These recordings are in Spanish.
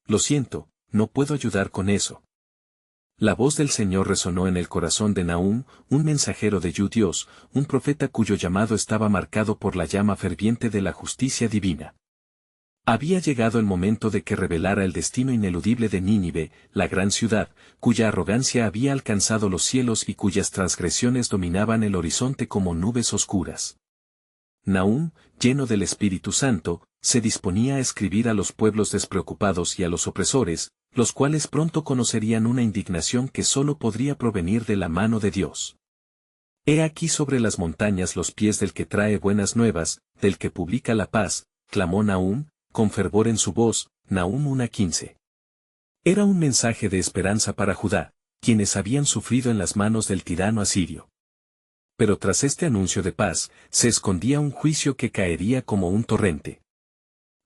Lo siento, no puedo ayudar con eso. La voz del Señor resonó en el corazón de Nahum, un mensajero de Dios, un profeta cuyo llamado estaba marcado por la llama ferviente de la justicia divina. Había llegado el momento de que revelara el destino ineludible de Nínive, la gran ciudad, cuya arrogancia había alcanzado los cielos y cuyas transgresiones dominaban el horizonte como nubes oscuras. Nahum, lleno del Espíritu Santo, se disponía a escribir a los pueblos despreocupados y a los opresores, los cuales pronto conocerían una indignación que sólo podría provenir de la mano de Dios. He aquí sobre las montañas los pies del que trae buenas nuevas, del que publica la paz, clamó Nahum, con fervor en su voz, Nahum 1:15. Era un mensaje de esperanza para Judá, quienes habían sufrido en las manos del tirano asirio. Pero tras este anuncio de paz, se escondía un juicio que caería como un torrente.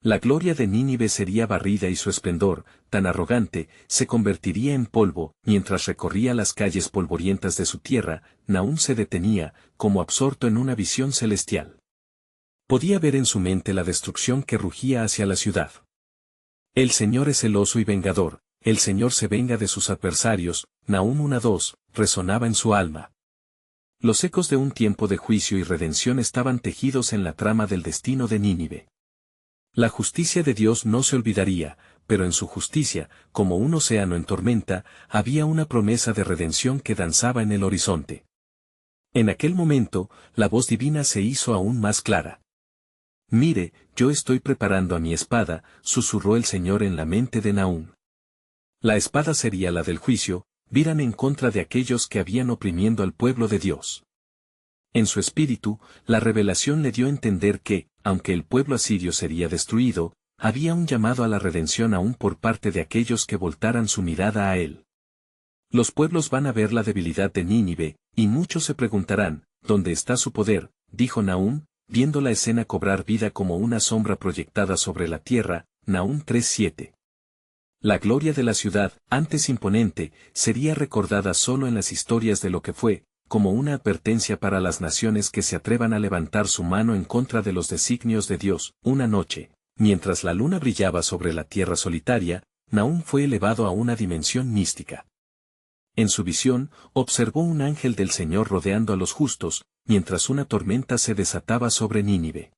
La gloria de Nínive sería barrida y su esplendor, tan arrogante, se convertiría en polvo. Mientras recorría las calles polvorientas de su tierra, Nahum se detenía, como absorto en una visión celestial. Podía ver en su mente la destrucción que rugía hacia la ciudad. El Señor es celoso y vengador, el Señor se venga de sus adversarios, Nahum 1:2, resonaba en su alma. Los ecos de un tiempo de juicio y redención estaban tejidos en la trama del destino de Nínive. La justicia de Dios no se olvidaría, pero en su justicia, como un océano en tormenta, había una promesa de redención que danzaba en el horizonte. En aquel momento, la voz divina se hizo aún más clara. Mire, yo estoy preparando a mi espada, susurró el Señor en la mente de Nahum. La espada sería la del juicio, viran en contra de aquellos que habían oprimiendo al pueblo de Dios. En su espíritu, la revelación le dio a entender que, aunque el pueblo asirio sería destruido, había un llamado a la redención aún por parte de aquellos que voltaran su mirada a él. Los pueblos van a ver la debilidad de Nínive, y muchos se preguntarán, ¿dónde está su poder?, dijo Nahum, viendo la escena cobrar vida como una sombra proyectada sobre la tierra, Nahum 3:7. La gloria de la ciudad, antes imponente, sería recordada solo en las historias de lo que fue, como una advertencia para las naciones que se atrevan a levantar su mano en contra de los designios de Dios. Una noche, mientras la luna brillaba sobre la tierra solitaria, Nahum fue elevado a una dimensión mística. En su visión, observó un ángel del Señor rodeando a los justos, mientras una tormenta se desataba sobre Nínive.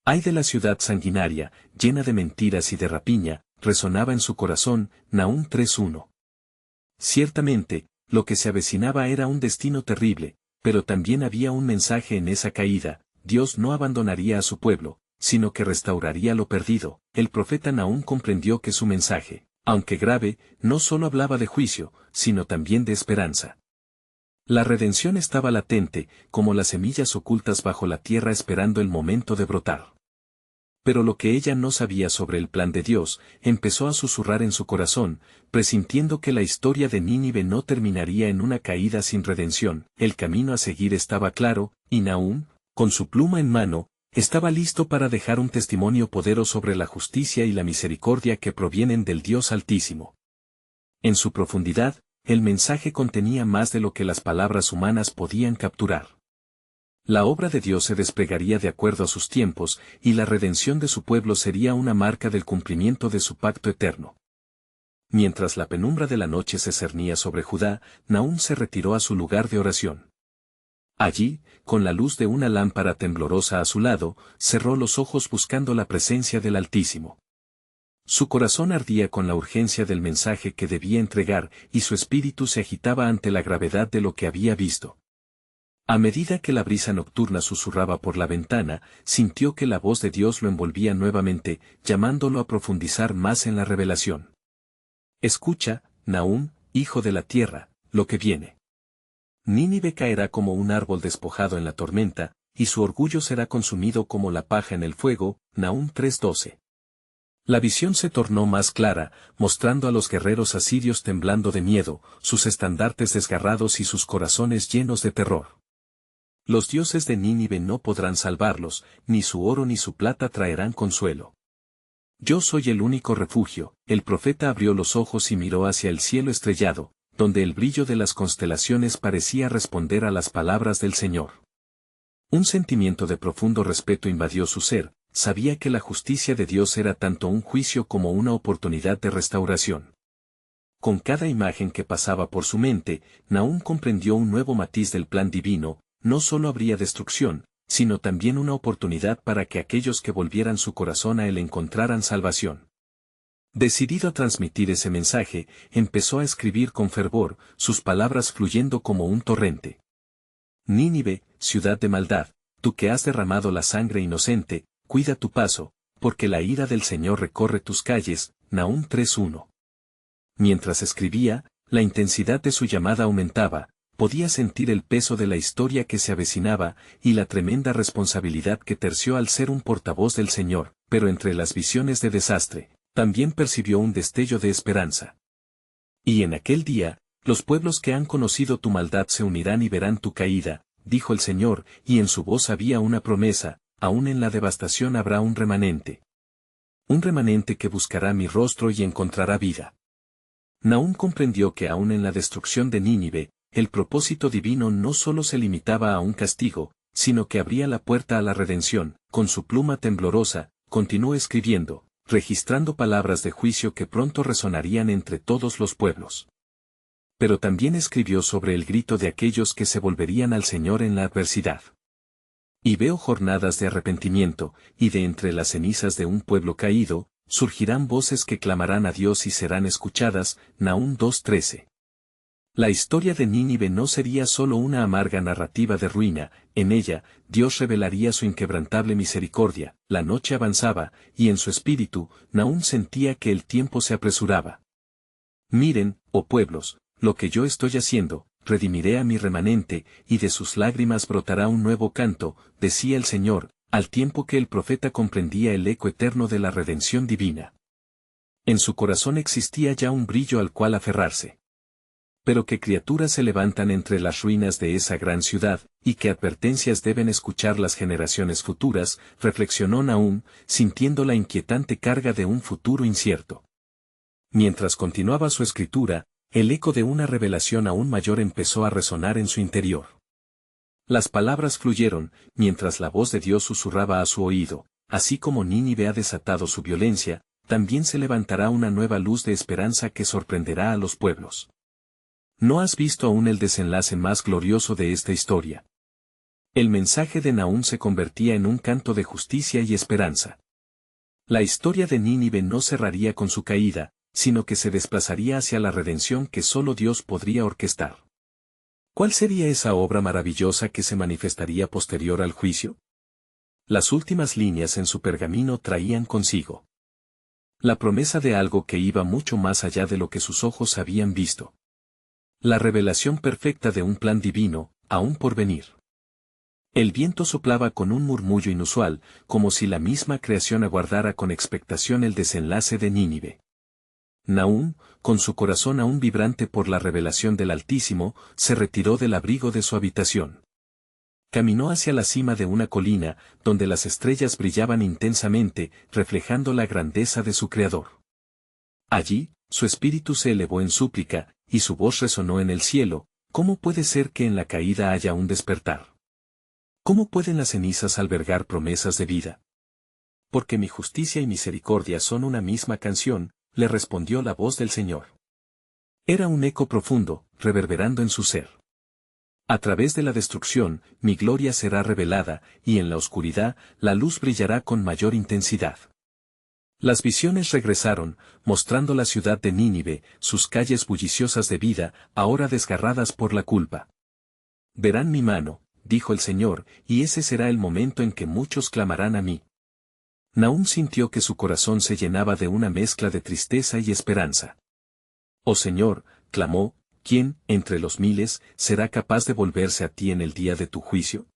¡Ay de la ciudad sanguinaria, llena de mentiras y de rapiña!, resonaba en su corazón, Nahum 3:1. Ciertamente, lo que se avecinaba era un destino terrible, pero también había un mensaje en esa caída: Dios no abandonaría a su pueblo, sino que restauraría lo perdido. El profeta Nahum comprendió que su mensaje, aunque grave, no solo hablaba de juicio, sino también de esperanza. La redención estaba latente, como las semillas ocultas bajo la tierra esperando el momento de brotar. Pero lo que ella no sabía sobre el plan de Dios, empezó a susurrar en su corazón, presintiendo que la historia de Nínive no terminaría en una caída sin redención. El camino a seguir estaba claro, y Nahum, con su pluma en mano, estaba listo para dejar un testimonio poderoso sobre la justicia y la misericordia que provienen del Dios Altísimo. En su profundidad, el mensaje contenía más de lo que las palabras humanas podían capturar. La obra de Dios se desplegaría de acuerdo a sus tiempos, y la redención de su pueblo sería una marca del cumplimiento de su pacto eterno. Mientras la penumbra de la noche se cernía sobre Judá, Nahum se retiró a su lugar de oración. Allí, con la luz de una lámpara temblorosa a su lado, cerró los ojos buscando la presencia del Altísimo. Su corazón ardía con la urgencia del mensaje que debía entregar, y su espíritu se agitaba ante la gravedad de lo que había visto. A medida que la brisa nocturna susurraba por la ventana, sintió que la voz de Dios lo envolvía nuevamente, llamándolo a profundizar más en la revelación. Escucha, Nahum, hijo de la tierra, lo que viene. Nínive caerá como un árbol despojado en la tormenta, y su orgullo será consumido como la paja en el fuego. Nahum 3:12. La visión se tornó más clara, mostrando a los guerreros asirios temblando de miedo, sus estandartes desgarrados y sus corazones llenos de terror. Los dioses de Nínive no podrán salvarlos, ni su oro ni su plata traerán consuelo. Yo soy el único refugio. El profeta abrió los ojos y miró hacia el cielo estrellado, donde el brillo de las constelaciones parecía responder a las palabras del Señor. Un sentimiento de profundo respeto invadió su ser, sabía que la justicia de Dios era tanto un juicio como una oportunidad de restauración. Con cada imagen que pasaba por su mente, Nahum comprendió un nuevo matiz del plan divino. No solo habría destrucción, sino también una oportunidad para que aquellos que volvieran su corazón a él encontraran salvación. Decidido a transmitir ese mensaje, empezó a escribir con fervor, sus palabras fluyendo como un torrente. Nínive, ciudad de maldad, tú que has derramado la sangre inocente, cuida tu paso, porque la ira del Señor recorre tus calles. Nahum 3:1. Mientras escribía, la intensidad de su llamada aumentaba, podía sentir el peso de la historia que se avecinaba, y la tremenda responsabilidad que terció al ser un portavoz del Señor, pero entre las visiones de desastre, también percibió un destello de esperanza. Y en aquel día, los pueblos que han conocido tu maldad se unirán y verán tu caída, dijo el Señor, y en su voz había una promesa, aún en la devastación habrá un remanente. Un remanente que buscará mi rostro y encontrará vida. Nahum comprendió que aún en la destrucción de Nínive, el propósito divino no solo se limitaba a un castigo, sino que abría la puerta a la redención. Con su pluma temblorosa, continuó escribiendo, registrando palabras de juicio que pronto resonarían entre todos los pueblos. Pero también escribió sobre el grito de aquellos que se volverían al Señor en la adversidad. Y veo jornadas de arrepentimiento, y de entre las cenizas de un pueblo caído, surgirán voces que clamarán a Dios y serán escuchadas. Nahum 2:13. La historia de Nínive no sería solo una amarga narrativa de ruina, en ella, Dios revelaría su inquebrantable misericordia. La noche avanzaba, y en su espíritu, Nahum sentía que el tiempo se apresuraba. Miren, oh pueblos, lo que yo estoy haciendo, redimiré a mi remanente, y de sus lágrimas brotará un nuevo canto, decía el Señor, al tiempo que el profeta comprendía el eco eterno de la redención divina. En su corazón existía ya un brillo al cual aferrarse. Pero qué criaturas se levantan entre las ruinas de esa gran ciudad, y qué advertencias deben escuchar las generaciones futuras, reflexionó Nahum, sintiendo la inquietante carga de un futuro incierto. Mientras continuaba su escritura, el eco de una revelación aún mayor empezó a resonar en su interior. Las palabras fluyeron, mientras la voz de Dios susurraba a su oído, así como Nínive ha desatado su violencia, también se levantará una nueva luz de esperanza que sorprenderá a los pueblos. ¿No has visto aún el desenlace más glorioso de esta historia? El mensaje de Nahum se convertía en un canto de justicia y esperanza. La historia de Nínive no cerraría con su caída, sino que se desplazaría hacia la redención que solo Dios podría orquestar. ¿Cuál sería esa obra maravillosa que se manifestaría posterior al juicio? Las últimas líneas en su pergamino traían consigo la promesa de algo que iba mucho más allá de lo que sus ojos habían visto. La revelación perfecta de un plan divino, aún por venir. El viento soplaba con un murmullo inusual, como si la misma creación aguardara con expectación el desenlace de Nínive. Nahum, con su corazón aún vibrante por la revelación del Altísimo, se retiró del abrigo de su habitación. Caminó hacia la cima de una colina, donde las estrellas brillaban intensamente, reflejando la grandeza de su Creador. Allí, su espíritu se elevó en súplica, y su voz resonó en el cielo. ¿Cómo puede ser que en la caída haya un despertar? ¿Cómo pueden las cenizas albergar promesas de vida? Porque mi justicia y misericordia son una misma canción, le respondió la voz del Señor. Era un eco profundo, reverberando en su ser. A través de la destrucción, mi gloria será revelada, y en la oscuridad, la luz brillará con mayor intensidad. Las visiones regresaron, mostrando la ciudad de Nínive, sus calles bulliciosas de vida, ahora desgarradas por la culpa. Verán mi mano, dijo el Señor, y ese será el momento en que muchos clamarán a mí. Nahum sintió que su corazón se llenaba de una mezcla de tristeza y esperanza. Oh Señor, clamó, ¿quién, entre los miles, será capaz de volverse a ti en el día de tu juicio?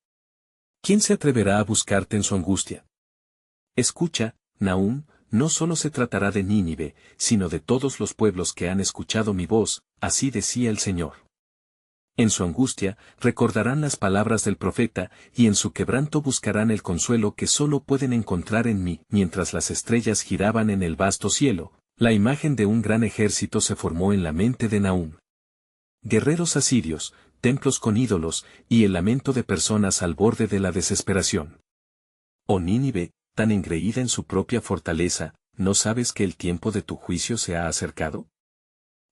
¿Quién se atreverá a buscarte en su angustia? Escucha, Nahum, no solo se tratará de Nínive, sino de todos los pueblos que han escuchado mi voz, así decía el Señor. En su angustia, recordarán las palabras del profeta, y en su quebranto buscarán el consuelo que solo pueden encontrar en mí. Mientras las estrellas giraban en el vasto cielo, la imagen de un gran ejército se formó en la mente de Nahum. Guerreros asirios, templos con ídolos, y el lamento de personas al borde de la desesperación. Oh Nínive, tan engreída en su propia fortaleza, ¿no sabes que el tiempo de tu juicio se ha acercado?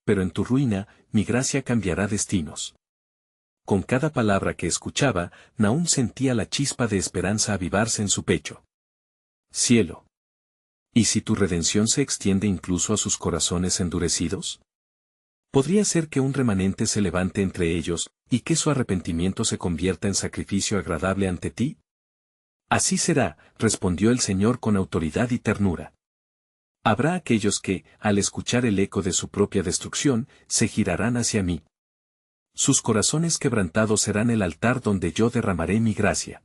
Pero en tu ruina, mi gracia cambiará destinos. Con cada palabra que escuchaba, Nahum sentía la chispa de esperanza avivarse en su pecho. Cielo. ¿Y si tu redención se extiende incluso a sus corazones endurecidos? ¿Podría ser que un remanente se levante entre ellos, y que su arrepentimiento se convierta en sacrificio agradable ante ti? Así será, respondió el Señor con autoridad y ternura. Habrá aquellos que, al escuchar el eco de su propia destrucción, se girarán hacia mí. Sus corazones quebrantados serán el altar donde yo derramaré mi gracia.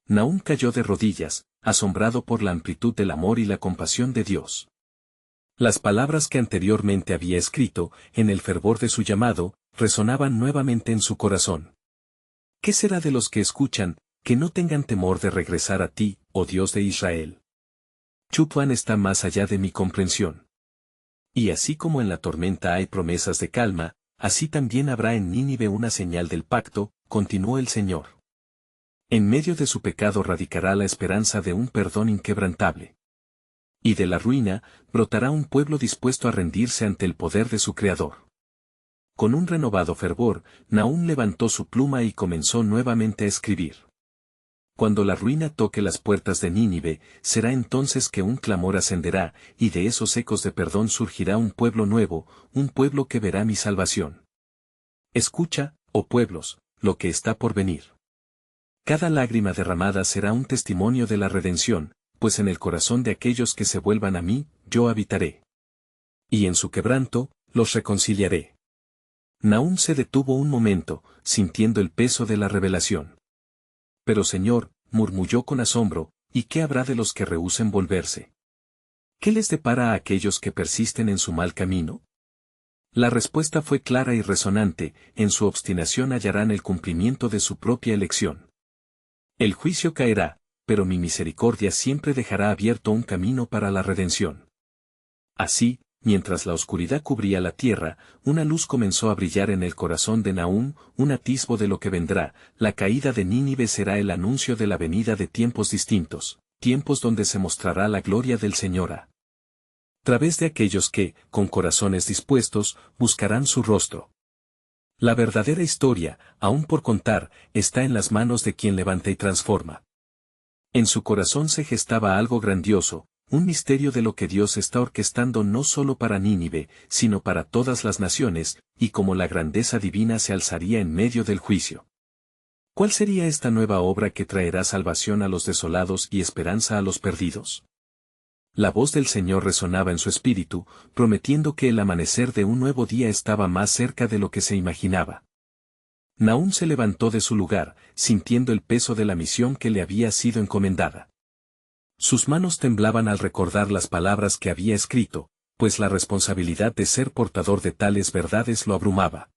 Nahum cayó de rodillas, asombrado por la amplitud del amor y la compasión de Dios. Las palabras que anteriormente había escrito, en el fervor de su llamado, resonaban nuevamente en su corazón. ¿Qué será de los que escuchan, que no tengan temor de regresar a ti, oh Dios de Israel? Chupán está más allá de mi comprensión. Y así como en la tormenta hay promesas de calma, así también habrá en Nínive una señal del pacto, continuó el Señor. En medio de su pecado radicará la esperanza de un perdón inquebrantable. Y de la ruina, brotará un pueblo dispuesto a rendirse ante el poder de su Creador. Con un renovado fervor, Nahum levantó su pluma y comenzó nuevamente a escribir. Cuando la ruina toque las puertas de Nínive, será entonces que un clamor ascenderá, y de esos ecos de perdón surgirá un pueblo nuevo, un pueblo que verá mi salvación. Escucha, oh pueblos, lo que está por venir. Cada lágrima derramada será un testimonio de la redención, pues en el corazón de aquellos que se vuelvan a mí, yo habitaré. Y en su quebranto, los reconciliaré. Nahum se detuvo un momento, sintiendo el peso de la revelación. Pero Señor, murmuró con asombro, ¿y qué habrá de los que rehúsen volverse? ¿Qué les depara a aquellos que persisten en su mal camino? La respuesta fue clara y resonante, en su obstinación hallarán el cumplimiento de su propia elección. El juicio caerá, pero mi misericordia siempre dejará abierto un camino para la redención. Así, mientras la oscuridad cubría la tierra, una luz comenzó a brillar en el corazón de Nahum, un atisbo de lo que vendrá. La caída de Nínive será el anuncio de la venida de tiempos distintos, tiempos donde se mostrará la gloria del Señor a través de aquellos que, con corazones dispuestos, buscarán su rostro. La verdadera historia, aún por contar, está en las manos de quien levanta y transforma. En su corazón se gestaba algo grandioso, un misterio de lo que Dios está orquestando no solo para Nínive, sino para todas las naciones, y como la grandeza divina se alzaría en medio del juicio. ¿Cuál sería esta nueva obra que traerá salvación a los desolados y esperanza a los perdidos? La voz del Señor resonaba en su espíritu, prometiendo que el amanecer de un nuevo día estaba más cerca de lo que se imaginaba. Nahum se levantó de su lugar, sintiendo el peso de la misión que le había sido encomendada. Sus manos temblaban al recordar las palabras que había escrito, pues la responsabilidad de ser portador de tales verdades lo abrumaba.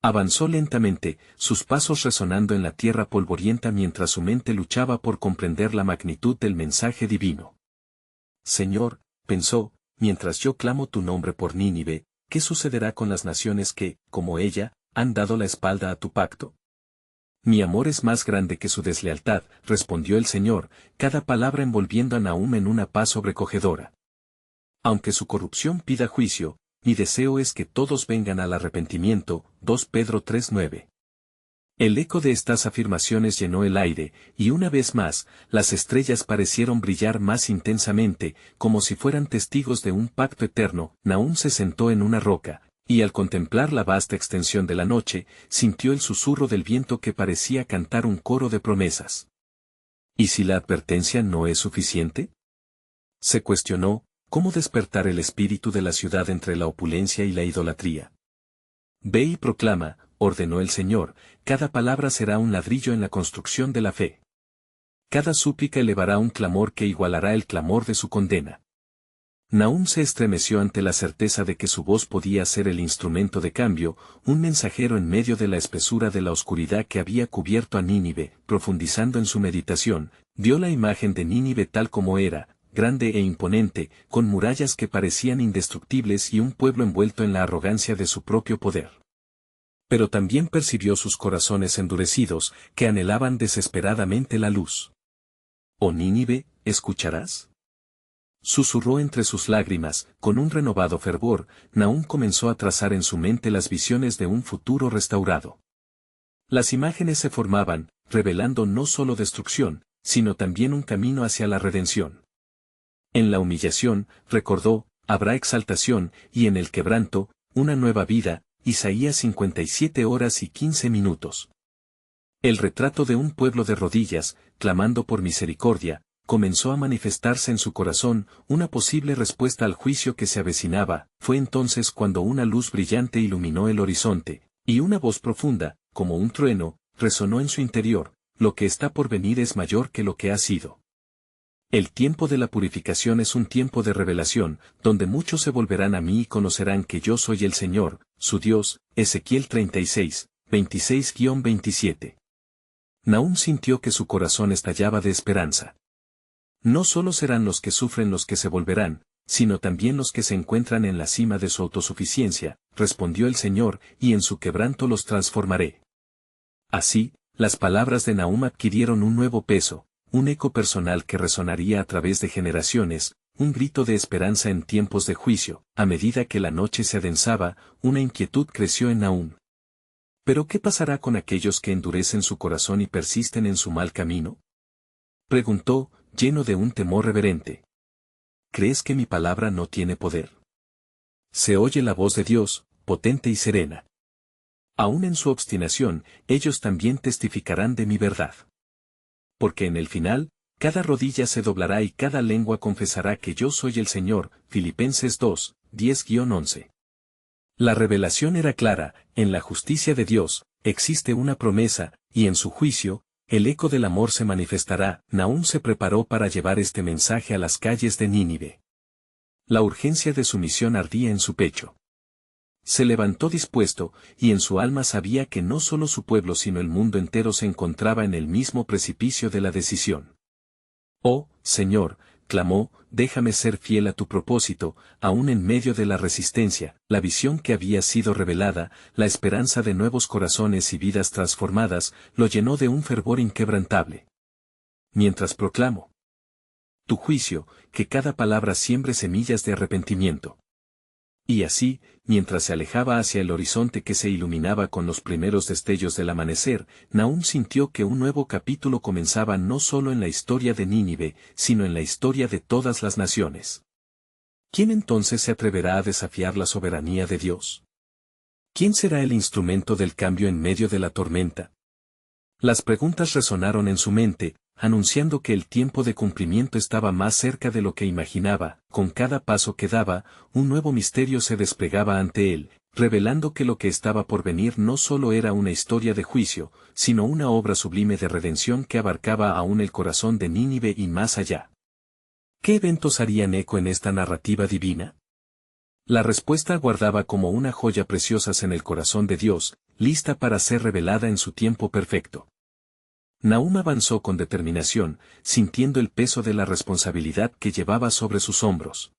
Avanzó lentamente, sus pasos resonando en la tierra polvorienta mientras su mente luchaba por comprender la magnitud del mensaje divino. Señor, pensó, mientras yo clamo tu nombre por Nínive, ¿qué sucederá con las naciones que, como ella, han dado la espalda a tu pacto? Mi amor es más grande que su deslealtad, respondió el Señor, cada palabra envolviendo a Nahum en una paz sobrecogedora. Aunque su corrupción pida juicio, mi deseo es que todos vengan al arrepentimiento. 2 Pedro 3:9. El eco de estas afirmaciones llenó el aire, y una vez más, las estrellas parecieron brillar más intensamente, como si fueran testigos de un pacto eterno. Nahum se sentó en una roca, y al contemplar la vasta extensión de la noche, sintió el susurro del viento que parecía cantar un coro de promesas. ¿Y si la advertencia no es suficiente? Se cuestionó, ¿cómo despertar el espíritu de la ciudad entre la opulencia y la idolatría? Ve y proclama, ordenó el Señor, cada palabra será un ladrillo en la construcción de la fe. Cada súplica elevará un clamor que igualará el clamor de su condena. Nahum se estremeció ante la certeza de que su voz podía ser el instrumento de cambio, un mensajero en medio de la espesura de la oscuridad que había cubierto a Nínive. Profundizando en su meditación, vio la imagen de Nínive tal como era, grande e imponente, con murallas que parecían indestructibles y un pueblo envuelto en la arrogancia de su propio poder. Pero también percibió sus corazones endurecidos, que anhelaban desesperadamente la luz. «Oh Nínive, ¿escucharás?». Susurró entre sus lágrimas, con un renovado fervor, Nahum comenzó a trazar en su mente las visiones de un futuro restaurado. Las imágenes se formaban, revelando no solo destrucción, sino también un camino hacia la redención. En la humillación, recordó, habrá exaltación, y en el quebranto, una nueva vida, Isaías 57 horas y 15 minutos. El retrato de un pueblo de rodillas, clamando por misericordia, comenzó a manifestarse en su corazón, una posible respuesta al juicio que se avecinaba. Fue entonces cuando una luz brillante iluminó el horizonte, y una voz profunda, como un trueno, resonó en su interior: lo que está por venir es mayor que lo que ha sido. El tiempo de la purificación es un tiempo de revelación, donde muchos se volverán a mí y conocerán que yo soy el Señor, su Dios. Ezequiel 36, 26-27. Nahum sintió que su corazón estallaba de esperanza. No solo serán los que sufren los que se volverán, sino también los que se encuentran en la cima de su autosuficiencia, respondió el Señor, y en su quebranto los transformaré. Así, las palabras de Nahum adquirieron un nuevo peso, un eco personal que resonaría a través de generaciones, un grito de esperanza en tiempos de juicio. A medida que la noche se adensaba, una inquietud creció en Nahum. ¿Pero qué pasará con aquellos que endurecen su corazón y persisten en su mal camino?, preguntó, lleno de un temor reverente. ¿Crees que mi palabra no tiene poder? Se oye la voz de Dios, potente y serena. Aún en su obstinación, ellos también testificarán de mi verdad. Porque en el final, cada rodilla se doblará y cada lengua confesará que yo soy el Señor. Filipenses 2, 10-11. La revelación era clara: en la justicia de Dios, existe una promesa, y en su juicio, el eco del amor se manifestará. Nahum se preparó para llevar este mensaje a las calles de Nínive. La urgencia de su misión ardía en su pecho. Se levantó dispuesto, y en su alma sabía que no solo su pueblo sino el mundo entero se encontraba en el mismo precipicio de la decisión. «Oh, Señor», clamó, «déjame ser fiel a tu propósito, aún en medio de la resistencia». La visión que había sido revelada, la esperanza de nuevos corazones y vidas transformadas, lo llenó de un fervor inquebrantable. Mientras proclamo tu juicio, que cada palabra siembre semillas de arrepentimiento. Y así, mientras se alejaba hacia el horizonte que se iluminaba con los primeros destellos del amanecer, Nahum sintió que un nuevo capítulo comenzaba no solo en la historia de Nínive, sino en la historia de todas las naciones. ¿Quién entonces se atreverá a desafiar la soberanía de Dios? ¿Quién será el instrumento del cambio en medio de la tormenta? Las preguntas resonaron en su mente, anunciando que el tiempo de cumplimiento estaba más cerca de lo que imaginaba. Con cada paso que daba, un nuevo misterio se desplegaba ante él, revelando que lo que estaba por venir no solo era una historia de juicio, sino una obra sublime de redención que abarcaba aún el corazón de Nínive y más allá. ¿Qué eventos harían eco en esta narrativa divina? La respuesta guardaba como una joya preciosas en el corazón de Dios, lista para ser revelada en su tiempo perfecto. Nahum avanzó con determinación, sintiendo el peso de la responsabilidad que llevaba sobre sus hombros.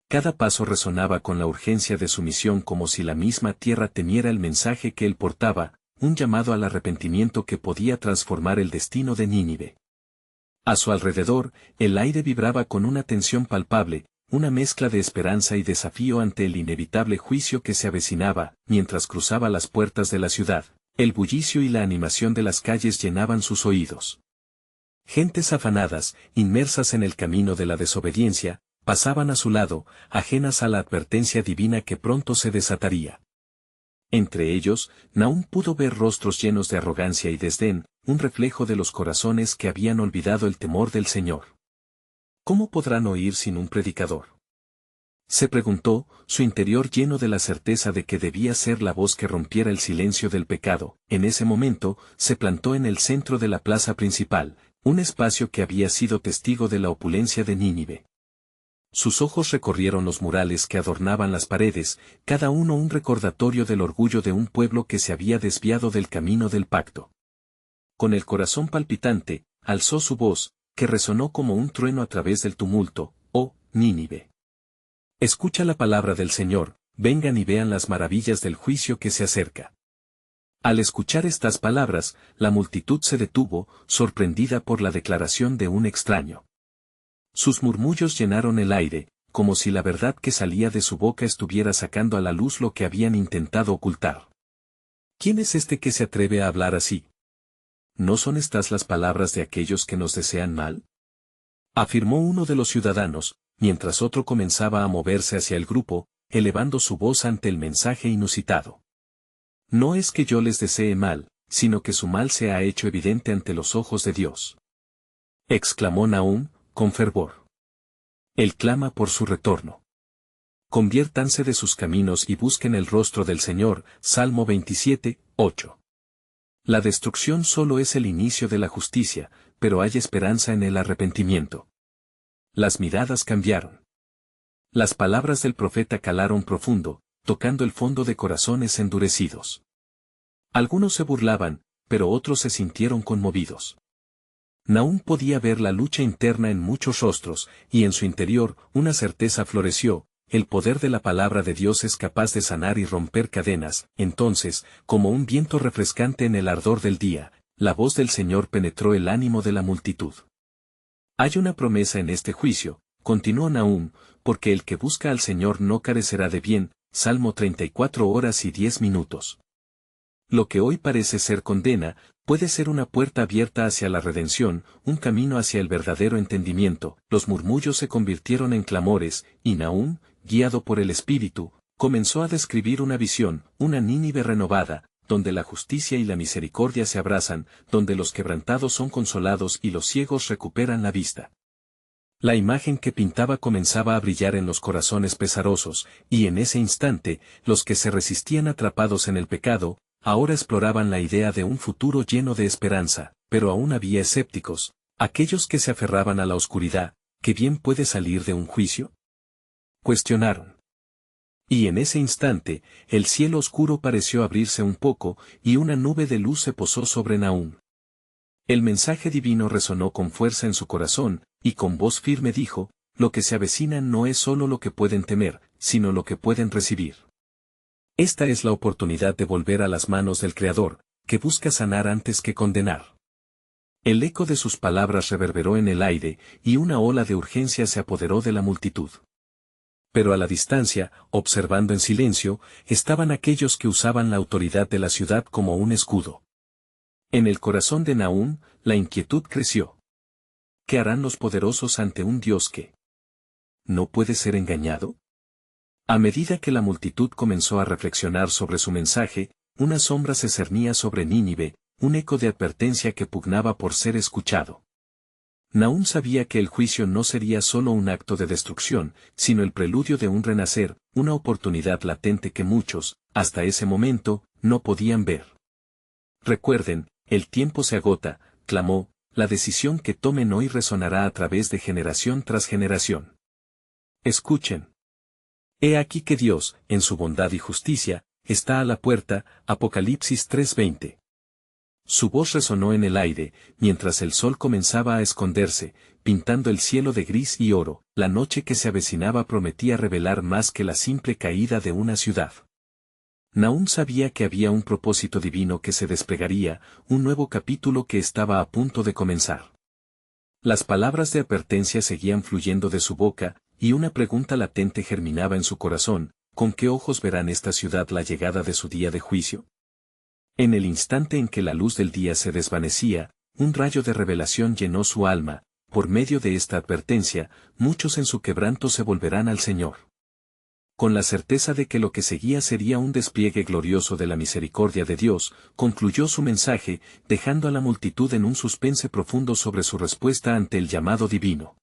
Cada paso resonaba con la urgencia de su misión, como si la misma tierra temiera el mensaje que él portaba, un llamado al arrepentimiento que podía transformar el destino de Nínive. A su alrededor, el aire vibraba con una tensión palpable, una mezcla de esperanza y desafío ante el inevitable juicio que se avecinaba. Mientras cruzaba las puertas de la ciudad, el bullicio y la animación de las calles llenaban sus oídos. Gentes afanadas, inmersas en el camino de la desobediencia, pasaban a su lado, ajenas a la advertencia divina que pronto se desataría. Entre ellos, Nahum pudo ver rostros llenos de arrogancia y desdén, un reflejo de los corazones que habían olvidado el temor del Señor. ¿Cómo podrán oír sin un predicador?, se preguntó, su interior lleno de la certeza de que debía ser la voz que rompiera el silencio del pecado. En ese momento, se plantó en el centro de la plaza principal, un espacio que había sido testigo de la opulencia de Nínive. Sus ojos recorrieron los murales que adornaban las paredes, cada uno un recordatorio del orgullo de un pueblo que se había desviado del camino del pacto. Con el corazón palpitante, alzó su voz, que resonó como un trueno a través del tumulto: «Oh, Nínive, escucha la palabra del Señor, vengan y vean las maravillas del juicio que se acerca». Al escuchar estas palabras, la multitud se detuvo, sorprendida por la declaración de un extraño. Sus murmullos llenaron el aire, como si la verdad que salía de su boca estuviera sacando a la luz lo que habían intentado ocultar. ¿Quién es este que se atreve a hablar así? ¿No son estas las palabras de aquellos que nos desean mal? Afirmó uno de los ciudadanos, mientras otro comenzaba a moverse hacia el grupo, elevando su voz ante el mensaje inusitado. No es que yo les desee mal, sino que su mal se ha hecho evidente ante los ojos de Dios. Exclamó Nahum, con fervor. Él clama por su retorno. Conviértanse de sus caminos y busquen el rostro del Señor, Salmo 27, 8. La destrucción solo es el inicio de la justicia, pero hay esperanza en el arrepentimiento. Las miradas cambiaron. Las palabras del profeta calaron profundo, tocando el fondo de corazones endurecidos. Algunos se burlaban, pero otros se sintieron conmovidos. Nahum podía ver la lucha interna en muchos rostros, y en su interior una certeza floreció: el poder de la palabra de Dios es capaz de sanar y romper cadenas. Entonces, como un viento refrescante en el ardor del día, la voz del Señor penetró el ánimo de la multitud. Hay una promesa en este juicio, continuó Nahum, porque el que busca al Señor no carecerá de bien, Salmo 34 horas y 10 minutos. Lo que hoy parece ser condena, puede ser una puerta abierta hacia la redención, un camino hacia el verdadero entendimiento. Los murmullos se convirtieron en clamores, y Nahum, guiado por el Espíritu, comenzó a describir una visión, una Nínive renovada, donde la justicia y la misericordia se abrazan, donde los quebrantados son consolados y los ciegos recuperan la vista. La imagen que pintaba comenzaba a brillar en los corazones pesarosos, y en ese instante, los que se resistían atrapados en el pecado, ahora exploraban la idea de un futuro lleno de esperanza, pero aún había escépticos, aquellos que se aferraban a la oscuridad. ¿Qué bien puede salir de un juicio?, cuestionaron. Y en ese instante, el cielo oscuro pareció abrirse un poco, y una nube de luz se posó sobre Nahum. El mensaje divino resonó con fuerza en su corazón, y con voz firme dijo: lo que se avecina no es solo lo que pueden temer, sino lo que pueden recibir. Esta es la oportunidad de volver a las manos del Creador, que busca sanar antes que condenar. El eco de sus palabras reverberó en el aire, y una ola de urgencia se apoderó de la multitud. Pero a la distancia, observando en silencio, estaban aquellos que usaban la autoridad de la ciudad como un escudo. En el corazón de Nahum, la inquietud creció. ¿Qué harán los poderosos ante un Dios que no puede ser engañado? A medida que la multitud comenzó a reflexionar sobre su mensaje, una sombra se cernía sobre Nínive, un eco de advertencia que pugnaba por ser escuchado. Nahum sabía que el juicio no sería solo un acto de destrucción, sino el preludio de un renacer, una oportunidad latente que muchos, hasta ese momento, no podían ver. Recuerden, el tiempo se agota, clamó, la decisión que tomen hoy resonará a través de generación tras generación. Escuchen. He aquí que Dios, en su bondad y justicia, está a la puerta, Apocalipsis 3:20. Su voz resonó en el aire, mientras el sol comenzaba a esconderse, pintando el cielo de gris y oro. La noche que se avecinaba prometía revelar más que la simple caída de una ciudad. Nahum sabía que había un propósito divino que se desplegaría, un nuevo capítulo que estaba a punto de comenzar. Las palabras de advertencia seguían fluyendo de su boca, y una pregunta latente germinaba en su corazón: ¿con qué ojos verán esta ciudad la llegada de su día de juicio? En el instante en que la luz del día se desvanecía, un rayo de revelación llenó su alma. Por medio de esta advertencia, muchos en su quebranto se volverán al Señor. Con la certeza de que lo que seguía sería un despliegue glorioso de la misericordia de Dios, concluyó su mensaje, dejando a la multitud en un suspense profundo sobre su respuesta ante el llamado divino.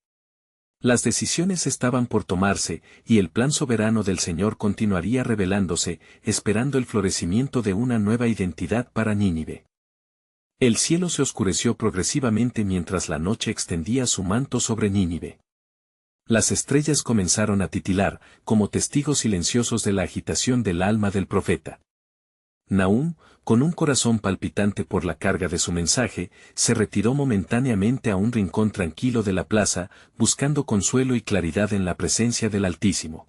Las decisiones estaban por tomarse, y el plan soberano del Señor continuaría revelándose, esperando el florecimiento de una nueva identidad para Nínive. El cielo se oscureció progresivamente mientras la noche extendía su manto sobre Nínive. Las estrellas comenzaron a titilar, como testigos silenciosos de la agitación del alma del profeta. Nahum, con un corazón palpitante por la carga de su mensaje, se retiró momentáneamente a un rincón tranquilo de la plaza, buscando consuelo y claridad en la presencia del Altísimo.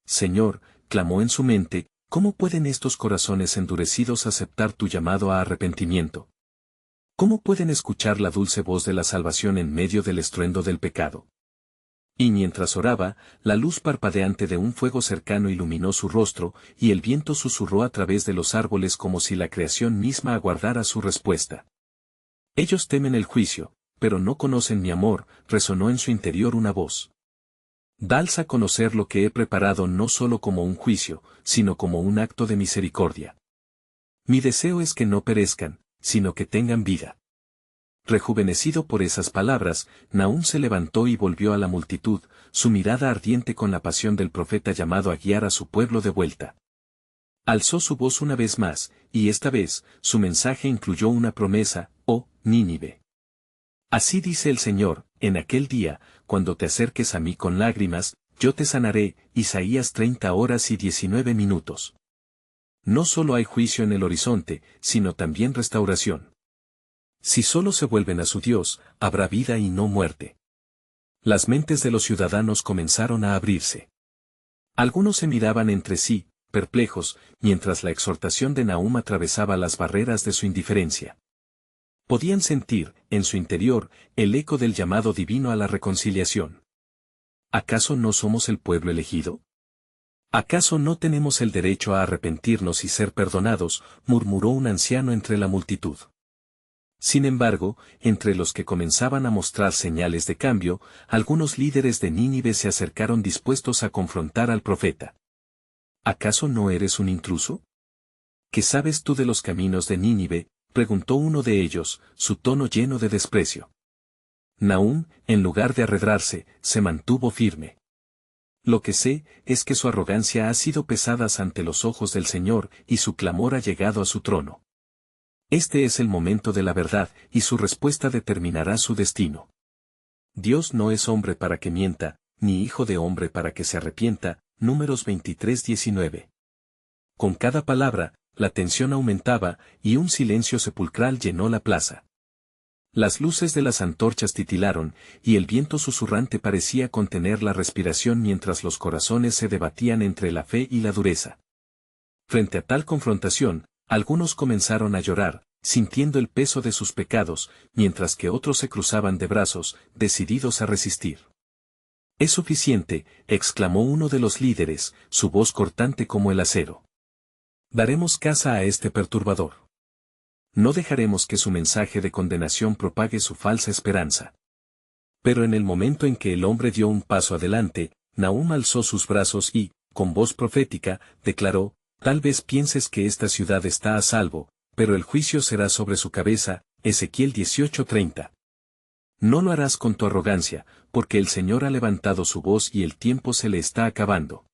Señor, clamó en su mente, ¿Cómo pueden estos corazones endurecidos aceptar tu llamado a arrepentimiento? ¿Cómo pueden escuchar la dulce voz de la salvación en medio del estruendo del pecado? Y mientras oraba, la luz parpadeante de un fuego cercano iluminó su rostro, y el viento susurró a través de los árboles como si la creación misma aguardara su respuesta. Ellos temen el juicio, pero no conocen mi amor, resonó en su interior una voz. Dals a conocer lo que he preparado no solo como un juicio, sino como un acto de misericordia. Mi deseo es que no perezcan, sino que tengan vida. Rejuvenecido por esas palabras, Nahum se levantó y volvió a la multitud, su mirada ardiente con la pasión del profeta llamado a guiar a su pueblo de vuelta. Alzó su voz una vez más, y esta vez, su mensaje incluyó una promesa: oh, Nínive. Así dice el Señor, en aquel día, cuando te acerques a mí con lágrimas, yo te sanaré. Isaías 30:19. No solo hay juicio en el horizonte, sino también restauración. Si solo se vuelven a su Dios, habrá vida y no muerte. Las mentes de los ciudadanos comenzaron a abrirse. Algunos se miraban entre sí, perplejos, mientras la exhortación de Nahum atravesaba las barreras de su indiferencia. Podían sentir, en su interior, el eco del llamado divino a la reconciliación. ¿Acaso no somos el pueblo elegido? ¿Acaso no tenemos el derecho a arrepentirnos y ser perdonados?, murmuró un anciano entre la multitud. Sin embargo, entre los que comenzaban a mostrar señales de cambio, algunos líderes de Nínive se acercaron dispuestos a confrontar al profeta. ¿Acaso no eres un intruso? ¿Qué sabes tú de los caminos de Nínive?, preguntó uno de ellos, su tono lleno de desprecio. Nahum, en lugar de arredrarse, se mantuvo firme. Lo que sé es que su arrogancia ha sido pesada ante los ojos del Señor, y su clamor ha llegado a su trono. Este es el momento de la verdad, y su respuesta determinará su destino. Dios no es hombre para que mienta, ni hijo de hombre para que se arrepienta. Números 23:19. Con cada palabra, la tensión aumentaba, y un silencio sepulcral llenó la plaza. Las luces de las antorchas titilaron, y el viento susurrante parecía contener la respiración mientras los corazones se debatían entre la fe y la dureza. Frente a tal confrontación, algunos comenzaron a llorar, sintiendo el peso de sus pecados, mientras que otros se cruzaban de brazos, decididos a resistir. «Es suficiente», exclamó uno de los líderes, su voz cortante como el acero. «Daremos caza a este perturbador. No dejaremos que su mensaje de condenación propague su falsa esperanza». Pero en el momento en que el hombre dio un paso adelante, Nahum alzó sus brazos y, con voz profética, declaró: «Tal vez pienses que esta ciudad está a salvo, pero el juicio será sobre su cabeza». Ezequiel 18:30. No lo harás con tu arrogancia, porque el Señor ha levantado su voz y el tiempo se le está acabando.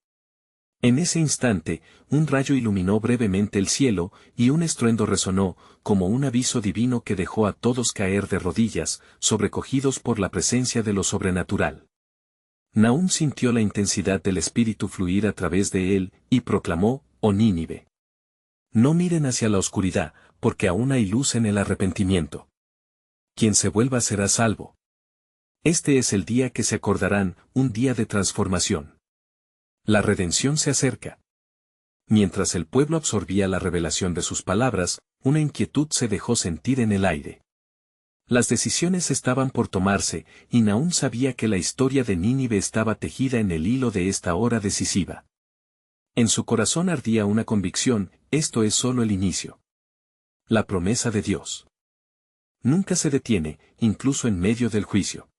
En ese instante, un rayo iluminó brevemente el cielo, y un estruendo resonó, como un aviso divino que dejó a todos caer de rodillas, sobrecogidos por la presencia de lo sobrenatural. Nahum sintió la intensidad del Espíritu fluir a través de él, y proclamó: «Oh Nínive, no miren hacia la oscuridad, porque aún hay luz en el arrepentimiento. Quien se vuelva será salvo. Este es el día que se acordarán, un día de transformación. La redención se acerca». Mientras el pueblo absorbía la revelación de sus palabras, una inquietud se dejó sentir en el aire. Las decisiones estaban por tomarse, y Nahum sabía que la historia de Nínive estaba tejida en el hilo de esta hora decisiva. En su corazón ardía una convicción: esto es solo el inicio. La promesa de Dios nunca se detiene, incluso en medio del juicio.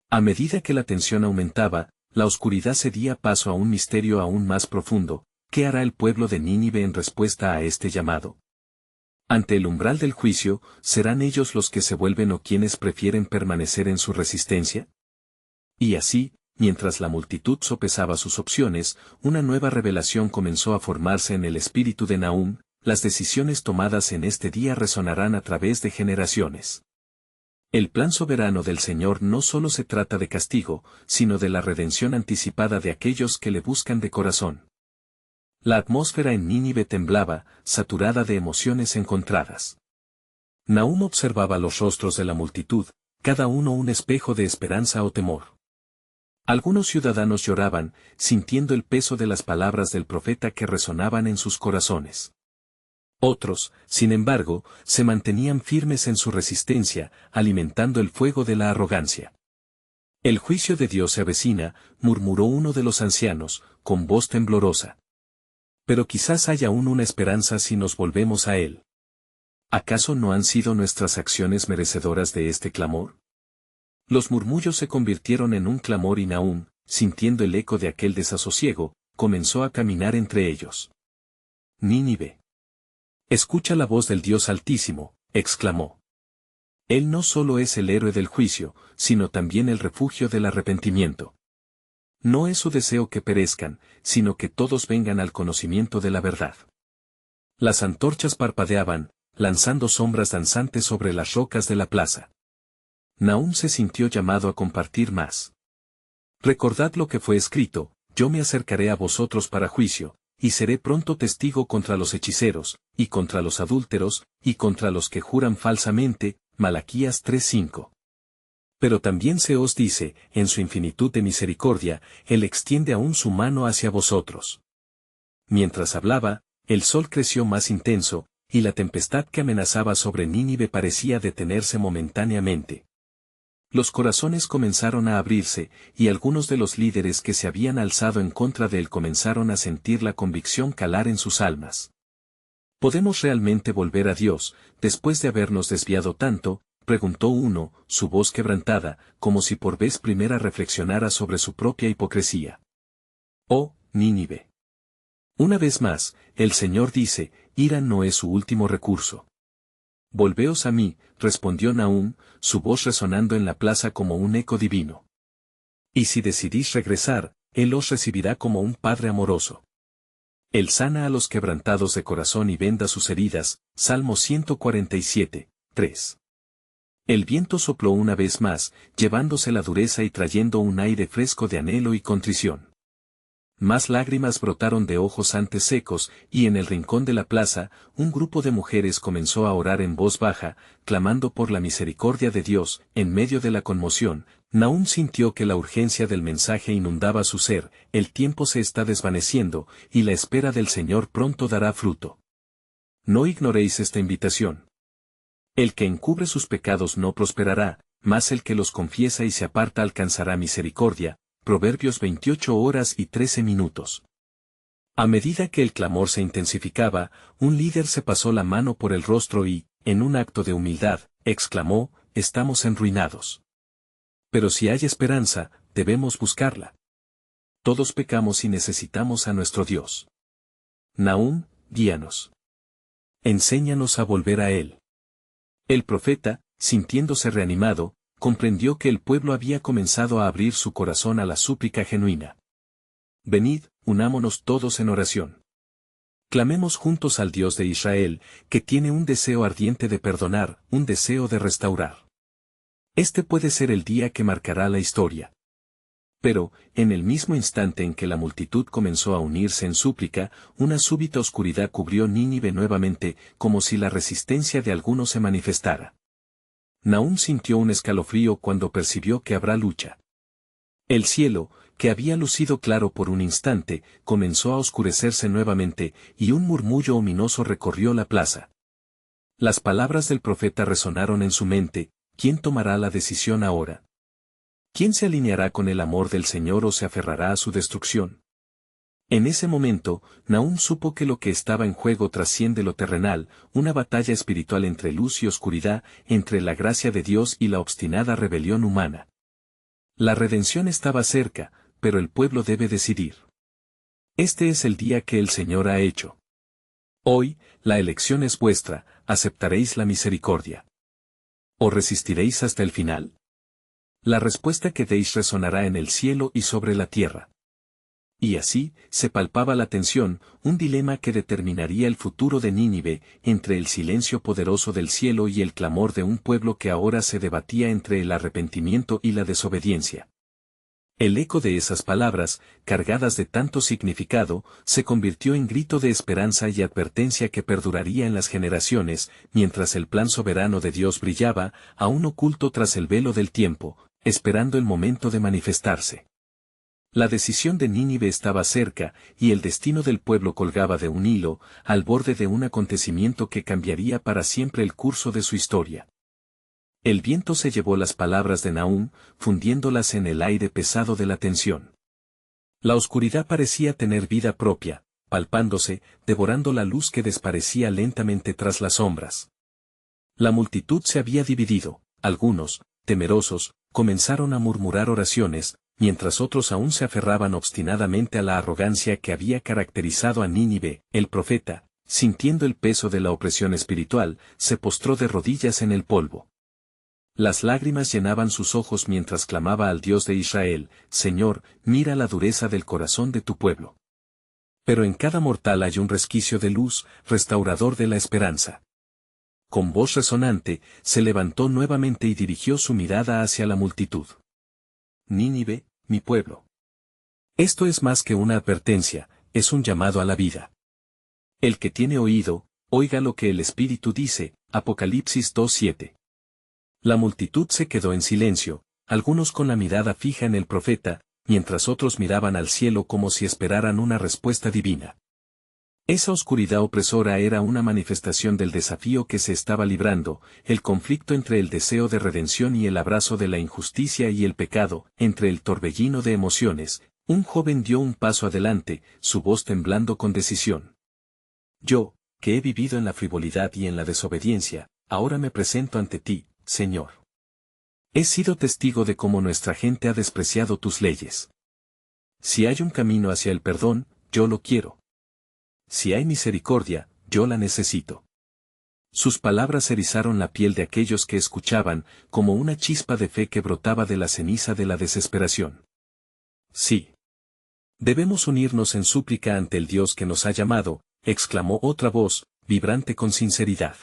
A medida que la tensión aumentaba, la oscuridad cedía paso a un misterio aún más profundo. ¿Qué hará el pueblo de Nínive en respuesta a este llamado? Ante el umbral del juicio, ¿serán ellos los que se vuelven o quienes prefieren permanecer en su resistencia? Y así, mientras la multitud sopesaba sus opciones, una nueva revelación comenzó a formarse en el espíritu de Nahum: las decisiones tomadas en este día resonarán a través de generaciones. El plan soberano del Señor no solo se trata de castigo, sino de la redención anticipada de aquellos que le buscan de corazón. La atmósfera en Nínive temblaba, saturada de emociones encontradas. Nahum observaba los rostros de la multitud, cada uno un espejo de esperanza o temor. Algunos ciudadanos lloraban, sintiendo el peso de las palabras del profeta que resonaban en sus corazones. Otros, sin embargo, se mantenían firmes en su resistencia, alimentando el fuego de la arrogancia. El juicio de Dios se avecina, murmuró uno de los ancianos, con voz temblorosa. Pero quizás haya aún una esperanza si nos volvemos a Él. ¿Acaso no han sido nuestras acciones merecedoras de este clamor? Los murmullos se convirtieron en un clamor y Nahum, sintiendo el eco de aquel desasosiego, comenzó a caminar entre ellos. Nínive. Escucha la voz del Dios Altísimo, exclamó. Él no solo es el héroe del juicio, sino también el refugio del arrepentimiento. No es su deseo que perezcan, sino que todos vengan al conocimiento de la verdad. Las antorchas parpadeaban, lanzando sombras danzantes sobre las rocas de la plaza. Nahum se sintió llamado a compartir más. Recordad lo que fue escrito, yo me acercaré a vosotros para juicio, y seré pronto testigo contra los hechiceros, y contra los adúlteros, y contra los que juran falsamente. Malaquías 3:5. Pero también se os dice, en su infinitud de misericordia, Él extiende aún su mano hacia vosotros. Mientras hablaba, el sol creció más intenso, y la tempestad que amenazaba sobre Nínive parecía detenerse momentáneamente. Los corazones comenzaron a abrirse, y algunos de los líderes que se habían alzado en contra de él comenzaron a sentir la convicción calar en sus almas. ¿Podemos realmente volver a Dios, después de habernos desviado tanto?, preguntó uno, su voz quebrantada, como si por vez primera reflexionara sobre su propia hipocresía. Oh, Nínive. Una vez más, el Señor dice, ira no es su último recurso. Volveos a mí, respondió Nahum, su voz resonando en la plaza como un eco divino. Y si decidís regresar, Él os recibirá como un Padre amoroso. Él sana a los quebrantados de corazón y venda sus heridas, Salmo 147, 3. El viento sopló una vez más, llevándose la dureza y trayendo un aire fresco de anhelo y contrición. Más lágrimas brotaron de ojos antes secos, y en el rincón de la plaza, un grupo de mujeres comenzó a orar en voz baja, clamando por la misericordia de Dios. En medio de la conmoción, Nahum sintió que la urgencia del mensaje inundaba su ser, el tiempo se está desvaneciendo, y la espera del Señor pronto dará fruto. No ignoréis esta invitación. El que encubre sus pecados no prosperará, mas el que los confiesa y se aparta alcanzará misericordia. Proverbios 28:13. A medida que el clamor se intensificaba, un líder se pasó la mano por el rostro y, en un acto de humildad, exclamó, estamos enruinados. Pero si hay esperanza, debemos buscarla. Todos pecamos y necesitamos a nuestro Dios. Nahum, guíanos. Enséñanos a volver a Él. El profeta, sintiéndose reanimado, comprendió que el pueblo había comenzado a abrir su corazón a la súplica genuina. Venid, unámonos todos en oración. Clamemos juntos al Dios de Israel, que tiene un deseo ardiente de perdonar, un deseo de restaurar. Este puede ser el día que marcará la historia. Pero, en el mismo instante en que la multitud comenzó a unirse en súplica, una súbita oscuridad cubrió Nínive nuevamente, como si la resistencia de algunos se manifestara. Nahum sintió un escalofrío cuando percibió que habrá lucha. El cielo, que había lucido claro por un instante, comenzó a oscurecerse nuevamente, y un murmullo ominoso recorrió la plaza. Las palabras del profeta resonaron en su mente, ¿quién tomará la decisión ahora? ¿Quién se alineará con el amor del Señor o se aferrará a su destrucción? En ese momento, Nahum supo que lo que estaba en juego trasciende lo terrenal, una batalla espiritual entre luz y oscuridad, entre la gracia de Dios y la obstinada rebelión humana. La redención estaba cerca, pero el pueblo debe decidir. Este es el día que el Señor ha hecho. Hoy, la elección es vuestra, ¿aceptaréis la misericordia? ¿O resistiréis hasta el final? La respuesta que deis resonará en el cielo y sobre la tierra. Y así, se palpaba la tensión, un dilema que determinaría el futuro de Nínive, entre el silencio poderoso del cielo y el clamor de un pueblo que ahora se debatía entre el arrepentimiento y la desobediencia. El eco de esas palabras, cargadas de tanto significado, se convirtió en grito de esperanza y advertencia que perduraría en las generaciones, mientras el plan soberano de Dios brillaba, aún oculto tras el velo del tiempo, esperando el momento de manifestarse. La decisión de Nínive estaba cerca, y el destino del pueblo colgaba de un hilo, al borde de un acontecimiento que cambiaría para siempre el curso de su historia. El viento se llevó las palabras de Nahum, fundiéndolas en el aire pesado de la tensión. La oscuridad parecía tener vida propia, palpándose, devorando la luz que desaparecía lentamente tras las sombras. La multitud se había dividido, algunos, temerosos, comenzaron a murmurar oraciones, mientras otros aún se aferraban obstinadamente a la arrogancia que había caracterizado a Nínive. El profeta, sintiendo el peso de la opresión espiritual, se postró de rodillas en el polvo. Las lágrimas llenaban sus ojos mientras clamaba al Dios de Israel: Señor, mira la dureza del corazón de tu pueblo. Pero en cada mortal hay un resquicio de luz, restaurador de la esperanza. Con voz resonante, se levantó nuevamente y dirigió su mirada hacia la multitud. Nínive, mi pueblo. Esto es más que una advertencia, es un llamado a la vida. El que tiene oído, oiga lo que el Espíritu dice. Apocalipsis 2:7. La multitud se quedó en silencio, algunos con la mirada fija en el profeta, mientras otros miraban al cielo como si esperaran una respuesta divina. Esa oscuridad opresora era una manifestación del desafío que se estaba librando, el conflicto entre el deseo de redención y el abrazo de la injusticia y el pecado, entre el torbellino de emociones. Un joven dio un paso adelante, su voz temblando con decisión. Yo, que he vivido en la frivolidad y en la desobediencia, ahora me presento ante ti, Señor. He sido testigo de cómo nuestra gente ha despreciado tus leyes. Si hay un camino hacia el perdón, yo lo quiero. Si hay misericordia, yo la necesito. Sus palabras erizaron la piel de aquellos que escuchaban, como una chispa de fe que brotaba de la ceniza de la desesperación. Sí. Debemos unirnos en súplica ante el Dios que nos ha llamado, exclamó otra voz, vibrante con sinceridad.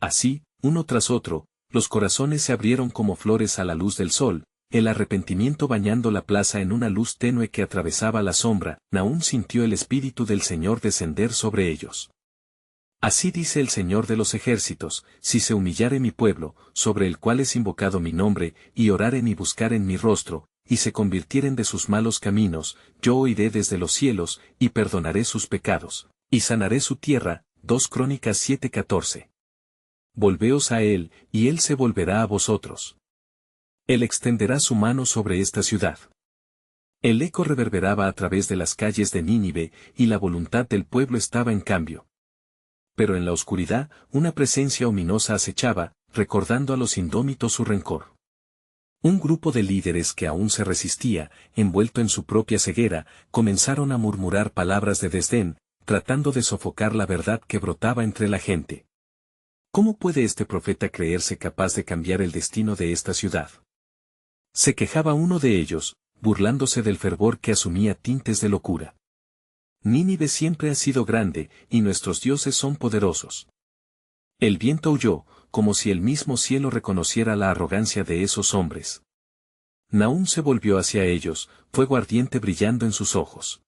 Así, uno tras otro, los corazones se abrieron como flores a la luz del sol, el arrepentimiento bañando la plaza en una luz tenue que atravesaba la sombra. Nahum sintió el Espíritu del Señor descender sobre ellos. Así dice el Señor de los ejércitos: si se humillare mi pueblo, sobre el cual es invocado mi nombre, y oraren y buscaren mi rostro, y se convirtieren de sus malos caminos, yo oiré desde los cielos, y perdonaré sus pecados, y sanaré su tierra. 2 Crónicas 7:14. Volveos a él, y él se volverá a vosotros. Él extenderá su mano sobre esta ciudad. El eco reverberaba a través de las calles de Nínive, y la voluntad del pueblo estaba en cambio. Pero en la oscuridad, una presencia ominosa acechaba, recordando a los indómitos su rencor. Un grupo de líderes que aún se resistía, envuelto en su propia ceguera, comenzaron a murmurar palabras de desdén, tratando de sofocar la verdad que brotaba entre la gente. ¿Cómo puede este profeta creerse capaz de cambiar el destino de esta ciudad? Se quejaba uno de ellos, burlándose del fervor que asumía tintes de locura. Nínive siempre ha sido grande, y nuestros dioses son poderosos. El viento huyó, como si el mismo cielo reconociera la arrogancia de esos hombres. Nahum se volvió hacia ellos, fuego ardiente brillando en sus ojos.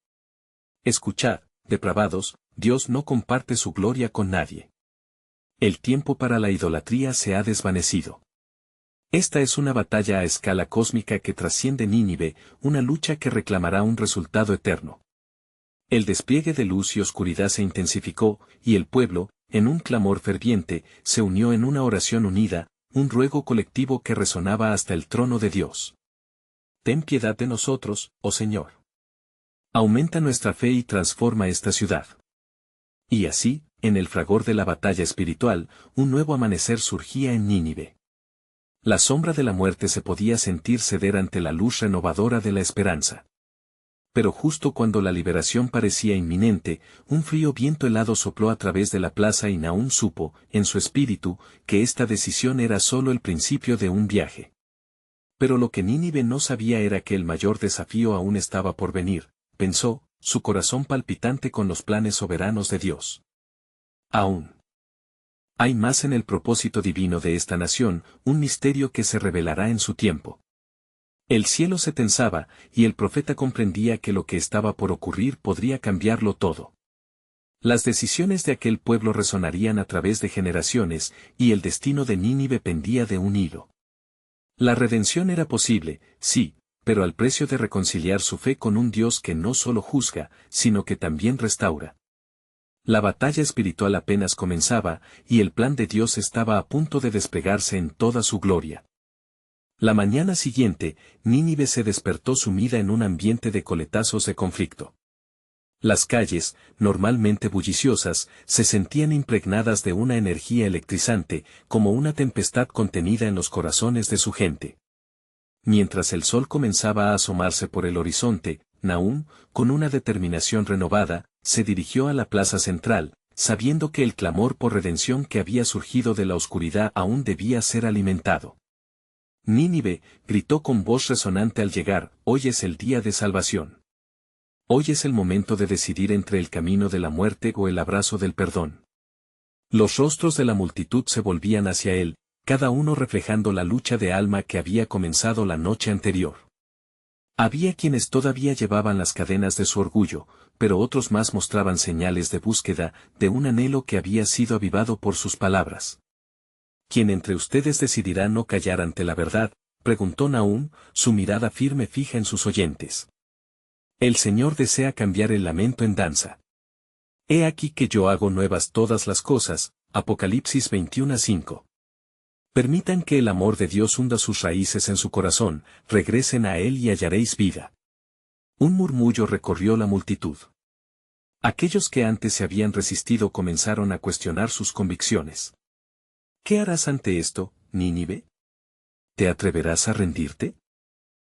Escuchad, depravados, Dios no comparte su gloria con nadie. El tiempo para la idolatría se ha desvanecido. Esta es una batalla a escala cósmica que trasciende Nínive, una lucha que reclamará un resultado eterno. El despliegue de luz y oscuridad se intensificó, y el pueblo, en un clamor ferviente, se unió en una oración unida, un ruego colectivo que resonaba hasta el trono de Dios. Ten piedad de nosotros, oh Señor. Aumenta nuestra fe y transforma esta ciudad. Y así, en el fragor de la batalla espiritual, un nuevo amanecer surgía en Nínive. La sombra de la muerte se podía sentir ceder ante la luz renovadora de la esperanza. Pero justo cuando la liberación parecía inminente, un frío viento helado sopló a través de la plaza y Nahum supo, en su espíritu, que esta decisión era solo el principio de un viaje. Pero lo que Nínive no sabía era que el mayor desafío aún estaba por venir, pensó, su corazón palpitante con los planes soberanos de Dios. Aún hay más en el propósito divino de esta nación, un misterio que se revelará en su tiempo. El cielo se tensaba, y el profeta comprendía que lo que estaba por ocurrir podría cambiarlo todo. Las decisiones de aquel pueblo resonarían a través de generaciones, y el destino de Nínive pendía de un hilo. La redención era posible, sí, pero al precio de reconciliar su fe con un Dios que no solo juzga, sino que también restaura. La batalla espiritual apenas comenzaba, y el plan de Dios estaba a punto de desplegarse en toda su gloria. La mañana siguiente, Nínive se despertó sumida en un ambiente de coletazos de conflicto. Las calles, normalmente bulliciosas, se sentían impregnadas de una energía electrizante, como una tempestad contenida en los corazones de su gente. Mientras el sol comenzaba a asomarse por el horizonte, Nahum, con una determinación renovada, se dirigió a la plaza central, sabiendo que el clamor por redención que había surgido de la oscuridad aún debía ser alimentado. Nínive, gritó con voz resonante al llegar, hoy es el día de salvación. Hoy es el momento de decidir entre el camino de la muerte o el abrazo del perdón. Los rostros de la multitud se volvían hacia él, cada uno reflejando la lucha de alma que había comenzado la noche anterior. Había quienes todavía llevaban las cadenas de su orgullo, pero otros más mostraban señales de búsqueda, de un anhelo que había sido avivado por sus palabras. ¿Quién entre ustedes decidirá no callar ante la verdad?, preguntó Nahum, su mirada firme fija en sus oyentes. El Señor desea cambiar el lamento en danza. He aquí que yo hago nuevas todas las cosas, Apocalipsis 21:5. Permitan que el amor de Dios hunda sus raíces en su corazón, regresen a Él y hallaréis vida. Un murmullo recorrió la multitud. Aquellos que antes se habían resistido comenzaron a cuestionar sus convicciones. ¿Qué harás ante esto, Nínive? ¿Te atreverás a rendirte?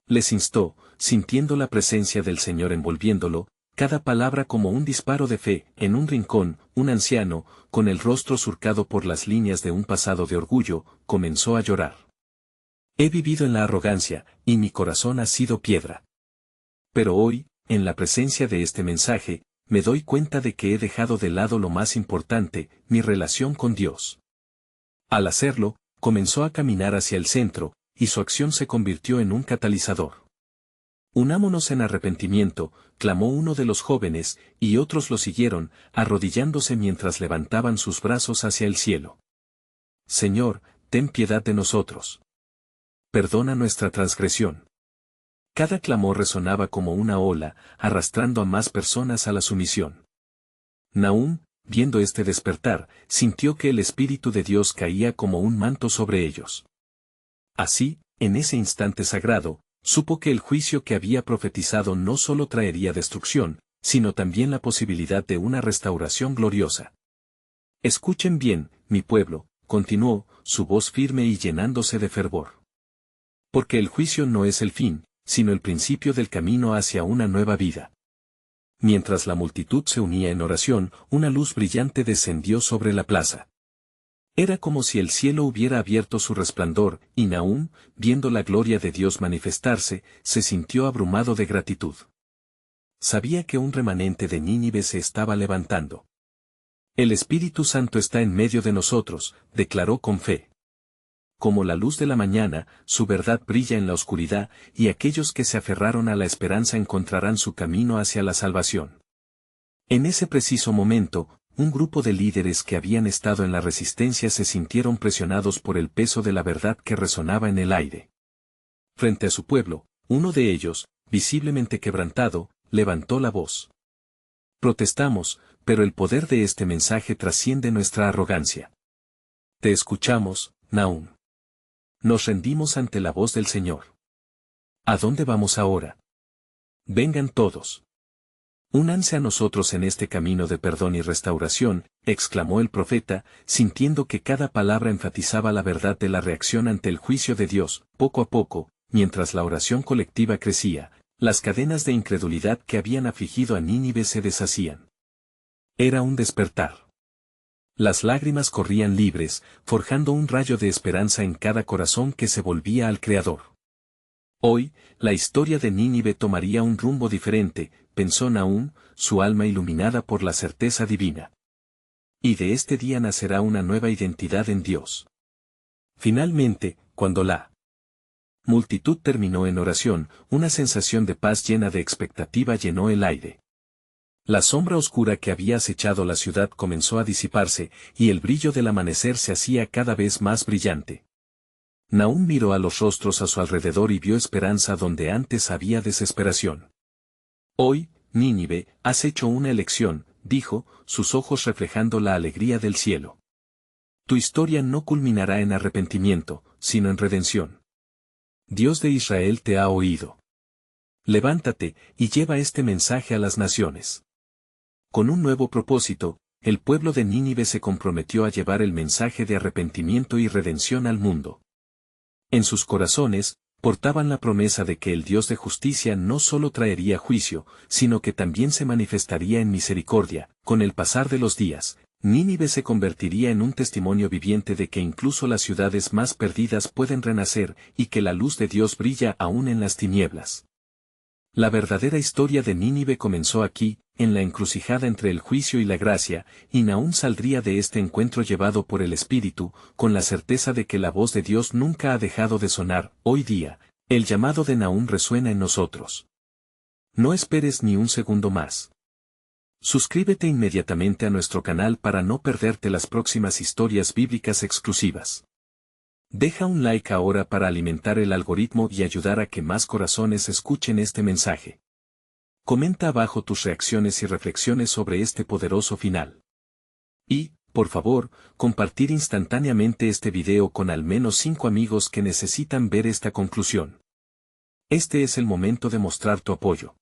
Les instó, sintiendo la presencia del Señor envolviéndolo, cada palabra como un disparo de fe. En un rincón, un anciano, con el rostro surcado por las líneas de un pasado de orgullo, comenzó a llorar. He vivido en la arrogancia, y mi corazón ha sido piedra. Pero hoy, en la presencia de este mensaje, me doy cuenta de que he dejado de lado lo más importante, mi relación con Dios. Al hacerlo, comenzó a caminar hacia el centro, y su acción se convirtió en un catalizador. Unámonos en arrepentimiento, clamó uno de los jóvenes, y otros lo siguieron, arrodillándose mientras levantaban sus brazos hacia el cielo. Señor, ten piedad de nosotros. Perdona nuestra transgresión. Cada clamor resonaba como una ola, arrastrando a más personas a la sumisión. Nahum, viendo este despertar, sintió que el Espíritu de Dios caía como un manto sobre ellos. Así, en ese instante sagrado, supo que el juicio que había profetizado no solo traería destrucción, sino también la posibilidad de una restauración gloriosa. Escuchen bien, mi pueblo, continuó, su voz firme y llenándose de fervor. Porque el juicio no es el fin, sino el principio del camino hacia una nueva vida. Mientras la multitud se unía en oración, una luz brillante descendió sobre la plaza. Era como si el cielo hubiera abierto su resplandor, y Nahum, viendo la gloria de Dios manifestarse, se sintió abrumado de gratitud. Sabía que un remanente de Nínive se estaba levantando. El Espíritu Santo está en medio de nosotros, declaró con fe. Como la luz de la mañana, su verdad brilla en la oscuridad, y aquellos que se aferraron a la esperanza encontrarán su camino hacia la salvación. En ese preciso momento, un grupo de líderes que habían estado en la resistencia se sintieron presionados por el peso de la verdad que resonaba en el aire. Frente a su pueblo, uno de ellos, visiblemente quebrantado, levantó la voz. Protestamos, pero el poder de este mensaje trasciende nuestra arrogancia. Te escuchamos, Nahum. Nos rendimos ante la voz del Señor. ¿A dónde vamos ahora? Vengan todos. Únanse a nosotros en este camino de perdón y restauración, exclamó el profeta, sintiendo que cada palabra enfatizaba la verdad de la reacción ante el juicio de Dios. Poco a poco, mientras la oración colectiva crecía, las cadenas de incredulidad que habían afligido a Nínive se deshacían. Era un despertar. Las lágrimas corrían libres, forjando un rayo de esperanza en cada corazón que se volvía al Creador. Hoy, la historia de Nínive tomaría un rumbo diferente, pensó Nahum, su alma iluminada por la certeza divina. Y de este día nacerá una nueva identidad en Dios. Finalmente, cuando la multitud terminó en oración, una sensación de paz llena de expectativa llenó el aire. La sombra oscura que había acechado la ciudad comenzó a disiparse, y el brillo del amanecer se hacía cada vez más brillante. Nahum miró a los rostros a su alrededor y vio esperanza donde antes había desesperación. Hoy, Nínive, has hecho una elección, dijo, sus ojos reflejando la alegría del cielo. Tu historia no culminará en arrepentimiento, sino en redención. Dios de Israel te ha oído. Levántate, y lleva este mensaje a las naciones. Con un nuevo propósito, el pueblo de Nínive se comprometió a llevar el mensaje de arrepentimiento y redención al mundo. En sus corazones, portaban la promesa de que el Dios de justicia no solo traería juicio, sino que también se manifestaría en misericordia. Con el pasar de los días, Nínive se convertiría en un testimonio viviente de que incluso las ciudades más perdidas pueden renacer, y que la luz de Dios brilla aún en las tinieblas. La verdadera historia de Nínive comenzó aquí, en la encrucijada entre el juicio y la gracia, y Nahum saldría de este encuentro llevado por el Espíritu, con la certeza de que la voz de Dios nunca ha dejado de sonar. Hoy día, el llamado de Nahum resuena en nosotros. No esperes ni un segundo más. Suscríbete inmediatamente a nuestro canal para no perderte las próximas historias bíblicas exclusivas. Deja un like ahora para alimentar el algoritmo y ayudar a que más corazones escuchen este mensaje. Comenta abajo tus reacciones y reflexiones sobre este poderoso final. Y, por favor, compartir instantáneamente este video con al menos 5 amigos que necesitan ver esta conclusión. Este es el momento de mostrar tu apoyo.